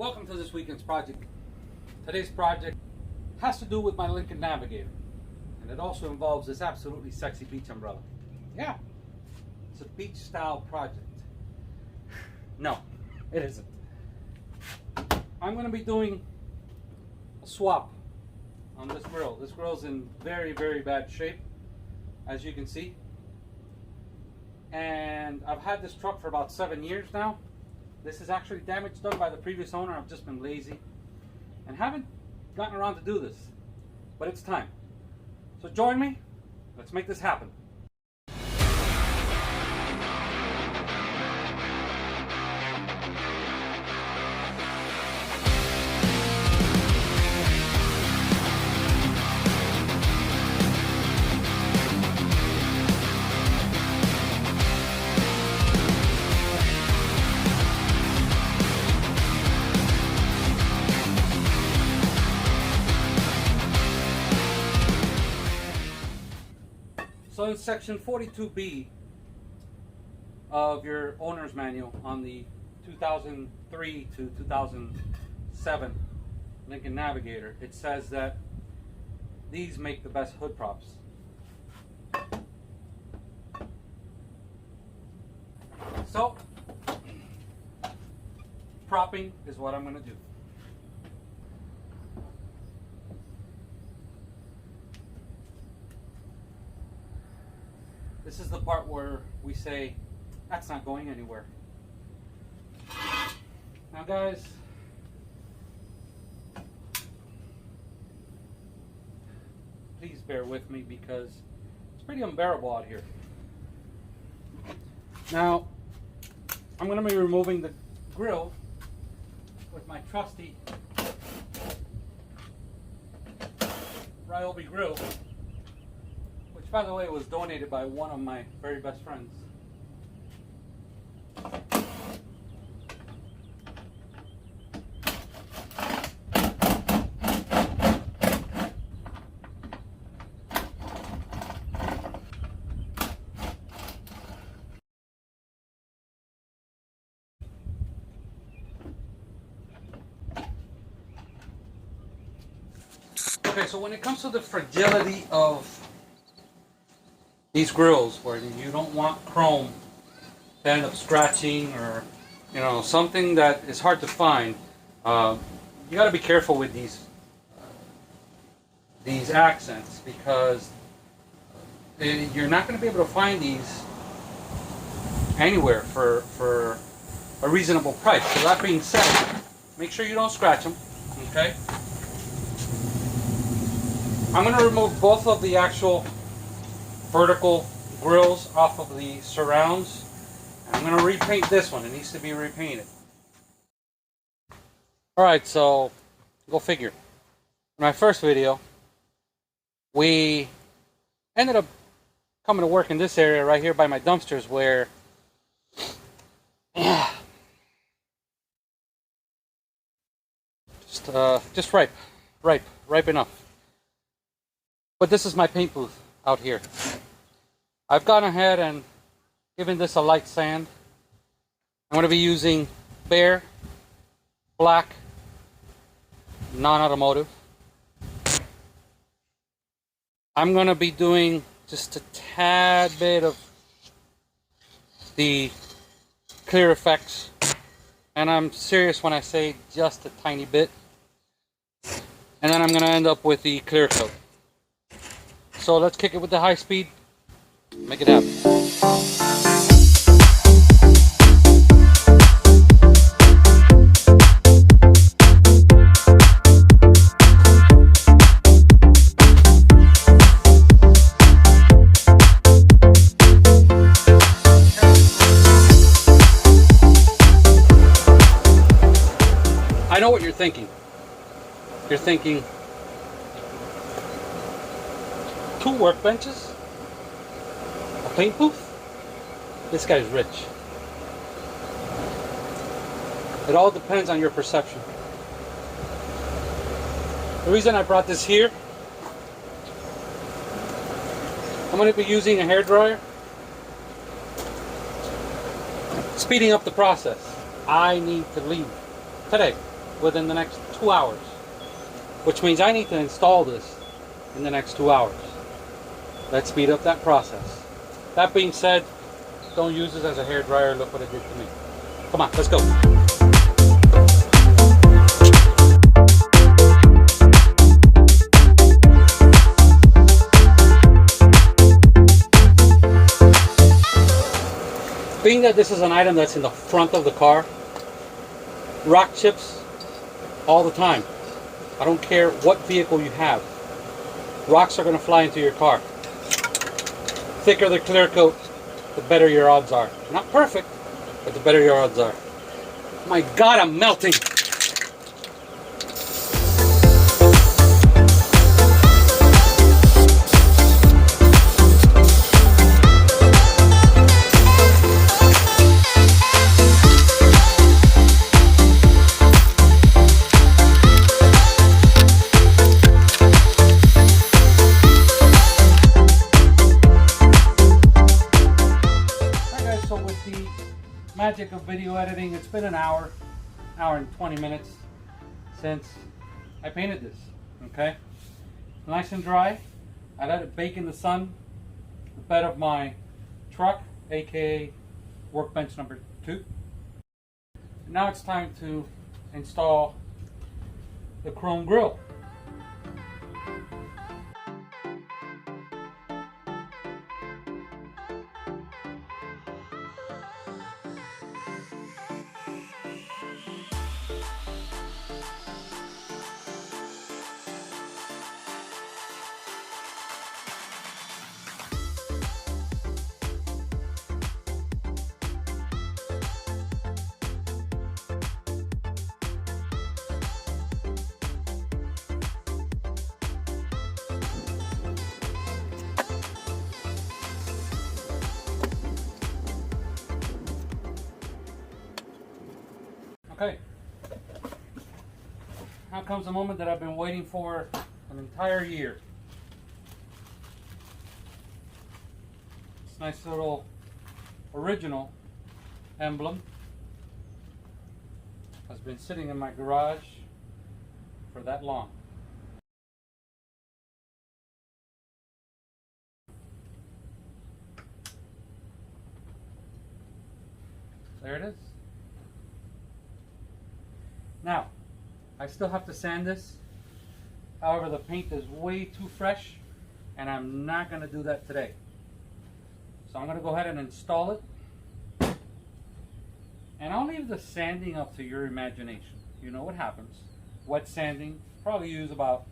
Welcome to this weekend's project. Today's project has to do with my Lincoln Navigator, and it also involves this absolutely sexy beach umbrella. Yeah, it's a beach style project. No, it isn't. I'm going to be doing a swap on this grill. This grill's in very, very bad shape, as you can see. And I've had this truck for about 7 years now. This is actually damage done by the previous owner. I've just been lazy and haven't gotten around to do this, but it's time. So join me, let's make this happen. So in section 42B of your owner's manual on the 2003 to 2007 Lincoln Navigator, it says that these make the best hood props. So, propping is what I'm going to do. This is the part where we say, that's not going anywhere. Now guys, please bear with me because it's pretty unbearable out here. Now, I'm going to be removing the grill with my trusty Ryobi grill, which by the way was donated by one of my very best friends. Okay, so when it comes to the fragility of these grills, where you don't want chrome to end up scratching, or something that is hard to find, you got to be careful with these accents, because you're not going to be able to find these anywhere for a reasonable price. So that being said, make sure you don't scratch them. Okay, I'm going to remove both of the actual vertical grills off of the surrounds. I'm going to repaint this one. It needs to be repainted. Alright, so go figure. In my first video, we ended up coming to work in this area right here by my dumpsters, where just ripe enough. But this is my paint booth out here. I've gone ahead and given this a light sand. I'm going to be using Bare Black non-automotive. I'm going to be doing just a tad bit of the clear effects, and I'm serious when I say just a tiny bit, and then I'm going to end up with the clear coat. So let's kick it with the high speed, make it happen. I know what you're thinking. You're thinking, 2 workbenches? A paint booth? This guy's rich. It all depends on your perception. The reason I brought this here, I'm going to be using a hairdryer, speeding up the process. I need to leave today. within the next 2 hours, which means I need to install this in the next 2 hours. Let's speed up that process. That being said, don't use this as a hair dryer. Look what it did to me. Come on, let's go. Being that this is an item that's in the front of the car, rock chips all the time. I don't care what vehicle you have. Rocks are going to fly into your car. Thicker the clear coat, the better your odds are. Not perfect, but the better your odds are. My God, I'm melting. Magic of video editing. It's been an hour and 20 minutes since I painted this. Okay, nice and dry. I let it bake in the sun, the bed of my truck, aka workbench number 2. Now it's time to install the chrome grille. Okay, now comes the moment that I've been waiting for an entire year. This nice little original emblem has been sitting in my garage for that long. There it is. Now, I still have to sand this. However, the paint is way too fresh, and I'm not going to do that today. So I'm going to go ahead and install it. And I'll leave the sanding up to your imagination. You know what happens. Wet sanding, probably use about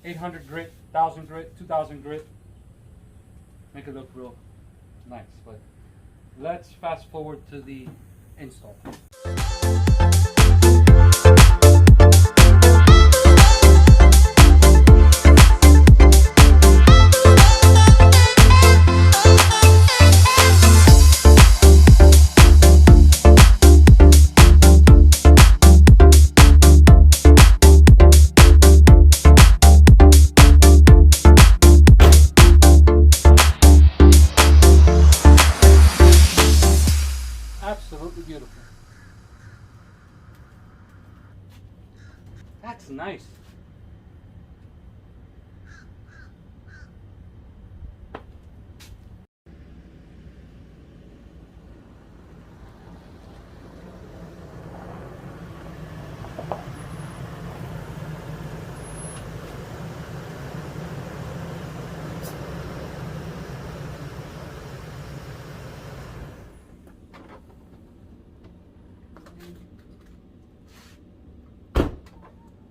800 grit, 1000 grit, 2000 grit. Make it look real nice. But let's fast forward to the install. Absolutely beautiful. That's nice.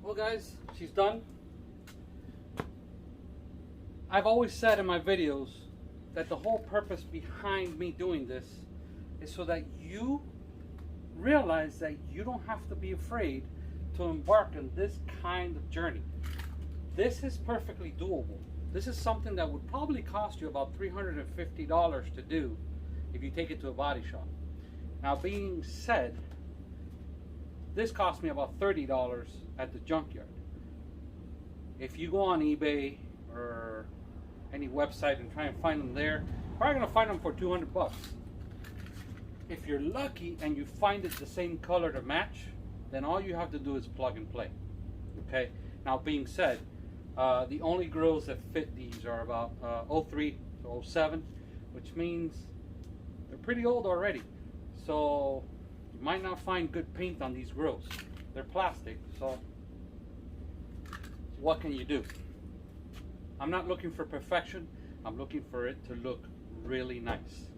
Well guys, she's done. I've always said in my videos that the whole purpose behind me doing this is so that you realize that you don't have to be afraid to embark on this kind of journey. This is perfectly doable. This is something that would probably cost you about $350 to do if you take it to a body shop. Now, being said, this cost me about $30 at the junkyard. If you go on eBay or any website and try and find them there, you're probably gonna find them for 200 bucks. If you're lucky and you find it the same color to match, then all you have to do is plug and play. Okay. Now, being said, the only grills that fit these are about 03 to 07, which means they're pretty old already. So you might not find good paint on these grills. They're plastic, so what can you do? I'm not looking for perfection. I'm looking for it to look really nice.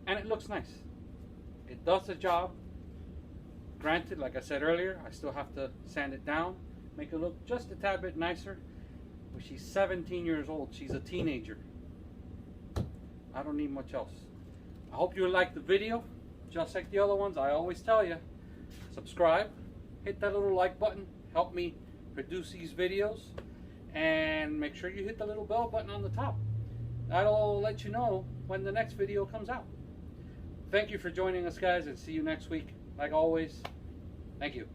And it looks nice. It does the job. Granted, like I said earlier, I still have to sand it down, make it look just a tad bit nicer. But she's 17 years old. She's a teenager. I don't need much else. I hope you liked the video. Just like the other ones, I always tell you, subscribe, hit that little like button, help me produce these videos, and make sure you hit the little bell button on the top. That'll let you know when the next video comes out. Thank you for joining us, guys, and see you next week. Like always, thank you.